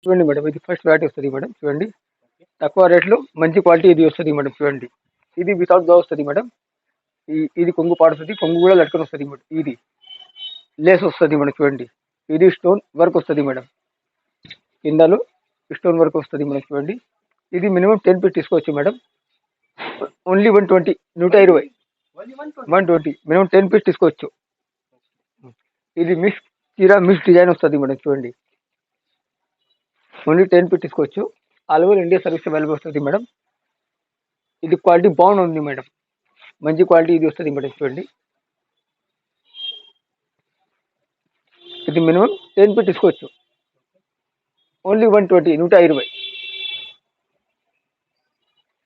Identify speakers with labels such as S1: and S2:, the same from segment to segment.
S1: చూడండి మేడం, ఇది first variety వస్తుంది మేడం. చూడండి, తక్కువ రేట్లో మంచి క్వాలిటీ ఇది వస్తుంది మేడం. చూడండి, ఇది వితౌట్ బ్లౌజ్ వస్తుంది మేడం. ఇది కొంగు పాడుతుంది, కొంగు కూడా లట్టుకొని వస్తుంది మేడం. ఇది లేస్ వస్తుంది మేడం. చూడండి, ఇది స్టోన్ వర్క్ వస్తుంది మేడం. కిందలో స్టోన్ వర్క్ వస్తుంది మేడం. చూడండి, ఇది మినిమం 10 పీస్ తీసుకోవచ్చు మేడం. ఓన్లీ 120, 120, 120 మినిమం 10 పీస్ తీసుకోవచ్చు. ఇది మిక్స్ చీర మిక్స్ డిజైన్ వస్తుంది మేడం. చూడండి, ఓన్లీ 10 పీస్ తీసుకోవచ్చు. All over India service available వస్తుంది మేడం. ఇది క్వాలిటీ బాగుంది మేడం, మంచి క్వాలిటీ ఇది వస్తుంది మేడం. చూడండి, ఇది మినిమం 10 పీస్ తీసుకోవచ్చు. ఓన్లీ 120, 120.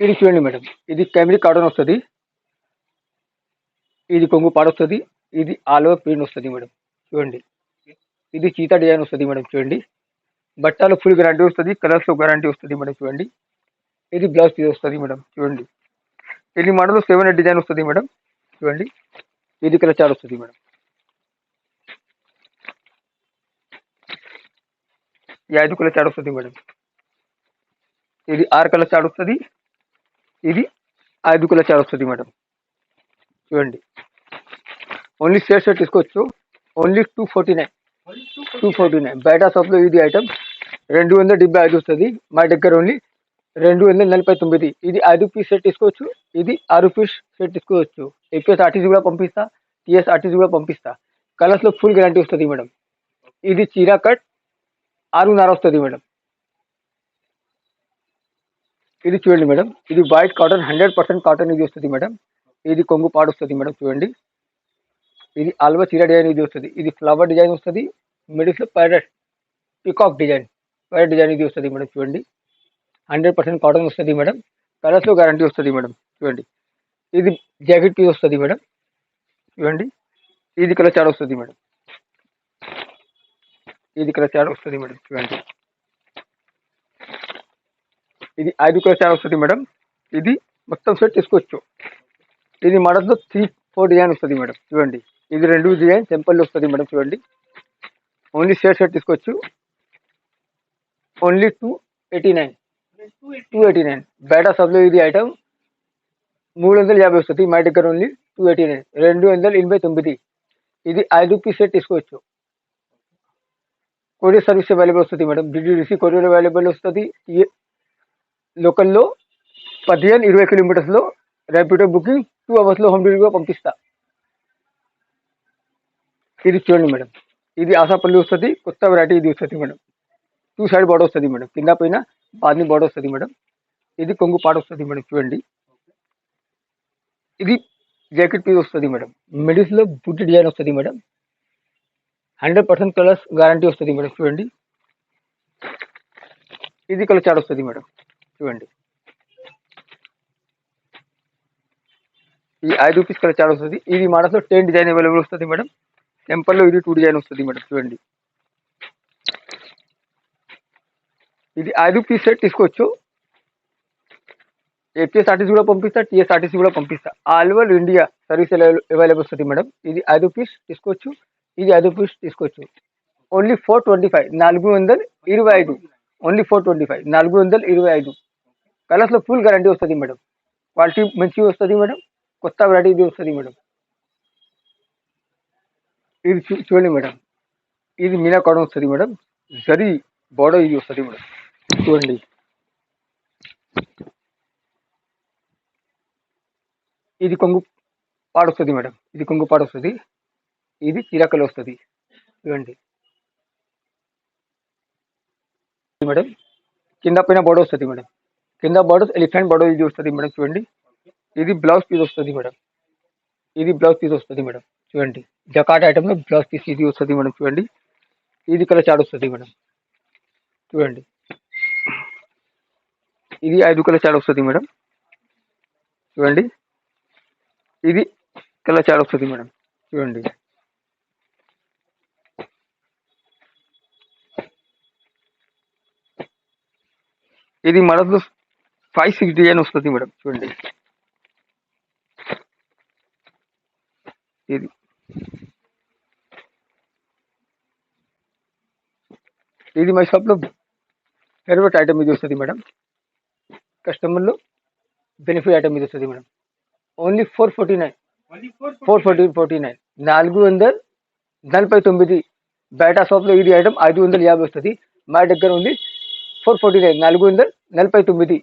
S1: ఇది చూడండి మేడం, ఇది కెమెరీ కాటన్ వస్తుంది. ఇది కొంగు పాడొస్తుంది. ఇది ఆల్ ఓవర్ ప్రింట్ వస్తుంది మేడం. చూడండి, ఇది చీతా డిజైన్ వస్తుంది మేడం. చూడండి, బట్టలు ఫుల్ గ్యారంటీ వస్తుంది, కలర్స్ లో గ్యారంటీ వస్తుంది మేడం. చూడండి, ఇది బ్లౌజ్ పీస్ వస్తుంది మేడం. చూడండి, ఇది మోడల్ 7 డిజైన్ వస్తుంది మేడం. చూడండి, ఇది కలర్ చార్ట్ వస్తుంది మేడం. ఈ 5 కలర్ చార్ట్ వస్తుంది మేడం. ఇది 6 కలర్ చార్ట్ వస్తుంది. ఇది 5 కలర్ చార్ట్ వస్తుంది మేడం. చూడండి, ఓన్లీ షేర్ తీసుకోవచ్చు. ఓన్లీ 249, 249. బయట షాప్లో ఇది ఐటమ్ 275 వస్తుంది, మా దగ్గర ఓన్లీ 249. ఇది 5 పీస్ సెట్ తీసుకోవచ్చు. ఇది 6 పీస్ సెట్ తీసుకోవచ్చు. ఏపీఎస్ ఆర్టీసీ కూడా పంపిస్తా, టీఎస్ ఆర్టీసీ కూడా పంపిస్తా. కలర్స్ లో ఫుల్ గ్యారంటీ వస్తుంది మేడం. ఇది చీరా కట్ 6.5 వస్తుంది మేడం. ఇది చూడండి మేడం, ఇది వైట్ కాటన్, 100% కాటన్ ఇది వస్తుంది మేడం. ఇది కొంగు పాడు వస్తుంది మేడం. చూడండి, ఇది ఆల్వా చీర డిజైన్ ఇది వస్తుంది. ఇది ఫ్లవర్ డిజైన్ వస్తుంది. మిడిల్ లో parrot peacock design, parrot design ఇది వస్తుంది మేడం. చూడండి, 100% కాటన్ వస్తుంది మేడం. కలర్స్ లో గ్యారంటీ వస్తుంది మేడం. చూడండి, ఇది జాకెట్ పీస్ వస్తుంది మేడం. చూడండి, ఇది కలర్ చార్ట్ వస్తుంది మేడం. ఇది కలర్ చార్ట్ వస్తుంది మేడం. చూడండి, ఇది 5 కలర్ చార్ట్ వస్తుంది మేడం. ఇది మొత్తం సెట్ తీసుకోవచ్చు. ఇది మోడల్లో 3-4 డిజైన్ వస్తుంది మేడం. చూడండి, ఇది 2 డిజైన్ టెంపుల్ వస్తుంది మేడం. చూడండి, ఓన్లీ సెట్ తీసుకోవచ్చు. ఓన్లీ 289, 289. బయట సబ్లో ఇది ఐటమ్ 350 వస్తుంది, మా దగ్గర ఓన్లీ 289, 289. ఇది 5 పీస్ సెట్ తీసుకోవచ్చు. కొరియర్ సర్వీస్ అవైలబుల్ వస్తుంది మేడం. డిడిడిసి కొరియర్ అవైలబుల్ వస్తుంది. లోకల్లో 15-20 కిలోమీటర్స్లో ర్యాపిడో బుకింగ్ 2 అవర్స్లో హోమ్ డెలివరీ పంపిస్తా. ఇది చూడండి మేడం, ఇది ఆసాపల్లి వస్తుంది, కొత్త వెరైటీ ఇది వస్తుంది మేడం. 2 సైడ్ బార్డర్ వస్తుంది మేడం, కింద పైన బార్ని బార్డర్ వస్తుంది మేడం. ఇది కొంగు పాడు వస్తుంది మేడం. చూడండి, ఇది జాకెట్ పీస్ వస్తుంది మేడం. మిడిల్స్ లో బుట్టి డిజైన్ వస్తుంది మేడం. 100% కలర్స్ గ్యారంటీ వస్తుంది మేడం. చూడండి, ఇది కలర్ చార్ట్ వస్తుంది మేడం. చూడండి, ఈ 5 పీస్ కలర్ చార్ట్ వస్తుంది. ఇది మోడల్స్ లో 10 డిజైన్ అవైలబుల్ వస్తుంది మేడం. టెంపుల్ లో ఇది 2 డిజైన్ వస్తుంది మేడం. చూడండి, ఇది 5 పీస్ సెట్ తీసుకోవచ్చు. ఏపీఎస్ ఆర్టీసీ కూడా పంపిస్తా, టీఎస్ ఆర్టీసీ కూడా పంపిస్తా. All over India service available వస్తుంది మేడం. ఇది 5 పీస్ తీసుకోవచ్చు. ఇది 5 పీస్ తీసుకోవచ్చు. ఓన్లీ 425, 425. ఓన్లీ 425, 425. కలర్స్ లో ఫుల్ గ్యారంటీ వస్తుంది మేడం. క్వాలిటీ మంచిగా వస్తుంది మేడం. కొత్త వెరైటీ ఇది వస్తుంది మేడం. ఇది చూడండి మేడం, ఇది మీనా కాటన్ వస్తుంది మేడం. జరీ బోర్డర్ ఇది వస్తుంది మేడం. చూడండి, ఇది కొంగు పాడు వస్తుంది మేడం. ఇది కొంగు పాడు వస్తుంది. ఇది చీరకలు వస్తుంది. చూడండి మేడం, కింద పైన బోర్డర్ వస్తుంది మేడం. కింద బోర్డర్ ఎలిఫెంట్ బోర్డర్ ఇది వస్తుంది మేడం. చూడండి, ఇది బ్లౌజ్ పీస్ వస్తుంది మేడం. ఇది బ్లౌజ్ పీస్ వస్తుంది మేడం. చూడండి, జకాట్ ఐటమ్ లో బ్లౌజ్ పీస్ ఇది వస్తుంది మేడం. చూడండి, ఇది కలర్ చార్ట్ వస్తుంది మేడం. చూడండి, ఇది 5 కలర్ చార్ట్ వస్తుంది మేడం. చూడండి, ఇది కలర్ చార్ట్ వస్తుంది మేడం. చూడండి, ఇది మోడల్ 5-6 డిజైన్ వస్తుంది మేడం. చూడండి, ఇది ఇది మా షాప్ లో ఫేవరెట్ ఐటమ్ ఇది వస్తుంది మేడం. కస్టమర్లో బెనిఫిట్ ఐటమ్ ఇది వస్తుంది మేడం. ఓన్లీ 449. 449 449. బయట షాప్లో ఇది ఐటమ్ 550 వస్తుంది. మా దగ్గర ఉంది 449 449.